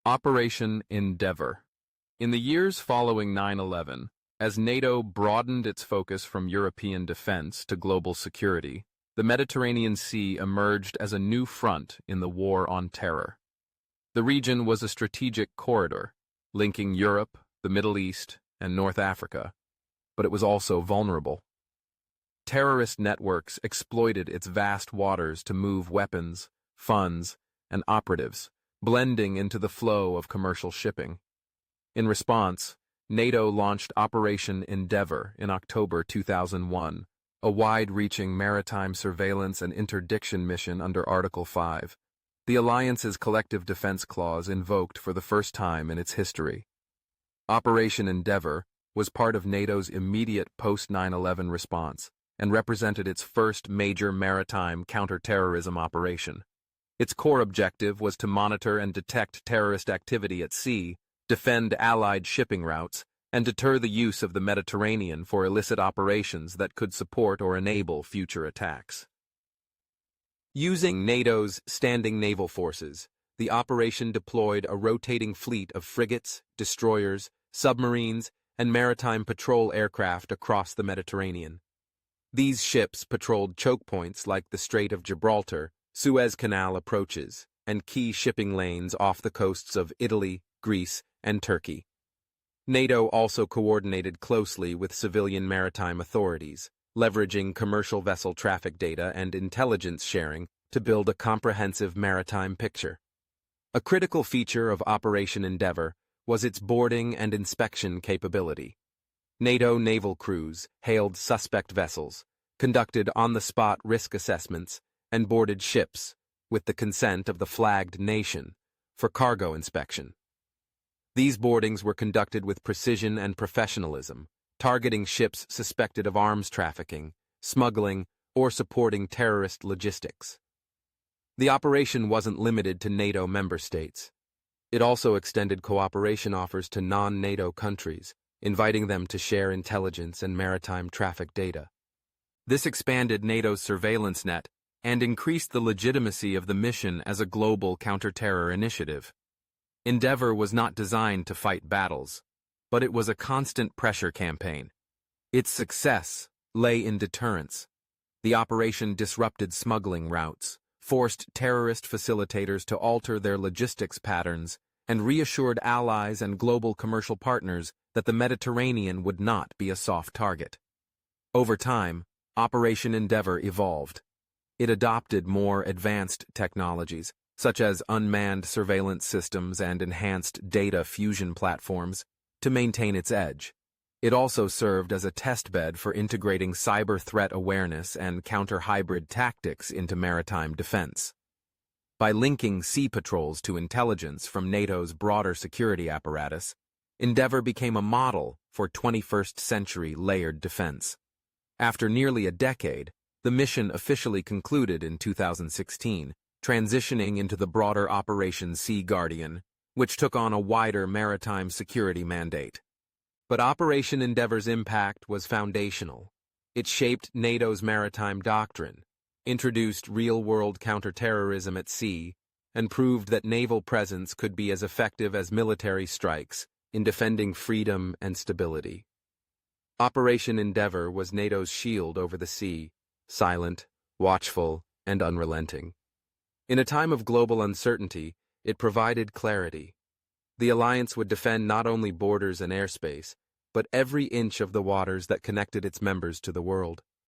Operation Endeavour. In the years following 9/11, as NATO broadened its focus from European defense to global security, the Mediterranean Sea emerged as a new front in the war on terror. The region was a strategic corridor, linking Europe, the Middle East, and North Africa, but it was also vulnerable. Terrorist networks exploited its vast waters to move weapons, funds, and operatives, blending into the flow of commercial shipping. In response, NATO launched Operation Endeavour in October 2001, a wide-reaching maritime surveillance and interdiction mission under Article 5, the alliance's collective defense clause invoked for the first time in its history. Operation Endeavour was part of NATO's immediate post-9/11 response and represented its first major maritime counterterrorism operation. Its core objective was to monitor and detect terrorist activity at sea, defend Allied shipping routes, and deter the use of the Mediterranean for illicit operations that could support or enable future attacks. Using NATO's standing naval forces, the operation deployed a rotating fleet of frigates, destroyers, submarines, and maritime patrol aircraft across the Mediterranean. These ships patrolled choke points like the Strait of Gibraltar, Suez Canal approaches, and key shipping lanes off the coasts of Italy, Greece, and Turkey. NATO also coordinated closely with civilian maritime authorities, leveraging commercial vessel traffic data and intelligence sharing to build a comprehensive maritime picture. A critical feature of Operation Endeavour was its boarding and inspection capability. NATO naval crews hailed suspect vessels, conducted on-the-spot risk assessments, and boarded ships, with the consent of the flagged nation, for cargo inspection. These boardings were conducted with precision and professionalism, targeting ships suspected of arms trafficking, smuggling, or supporting terrorist logistics. The operation wasn't limited to NATO member states. It also extended cooperation offers to non-NATO countries, inviting them to share intelligence and maritime traffic data. This expanded NATO's surveillance net and increased the legitimacy of the mission as a global counter-terror initiative. Endeavour was not designed to fight battles, but it was a constant pressure campaign. Its success lay in deterrence. The operation disrupted smuggling routes, forced terrorist facilitators to alter their logistics patterns, and reassured allies and global commercial partners that the Mediterranean would not be a soft target. Over time, Operation Endeavour evolved. It adopted more advanced technologies, such as unmanned surveillance systems and enhanced data fusion platforms, to maintain its edge. It also served as a testbed for integrating cyber threat awareness and counter-hybrid tactics into maritime defense. By linking sea patrols to intelligence from NATO's broader security apparatus, Endeavour became a model for 21st-century layered defense. After nearly a decade, the mission officially concluded in 2016, transitioning into the broader Operation Sea Guardian, which took on a wider maritime security mandate. But Operation Endeavour's impact was foundational. It shaped NATO's maritime doctrine, introduced real-world counterterrorism at sea, and proved that naval presence could be as effective as military strikes in defending freedom and stability. Operation Endeavour was NATO's shield over the sea, silent, watchful, and unrelenting. In a time of global uncertainty, it provided clarity. The alliance would defend not only borders and airspace, but every inch of the waters that connected its members to the world.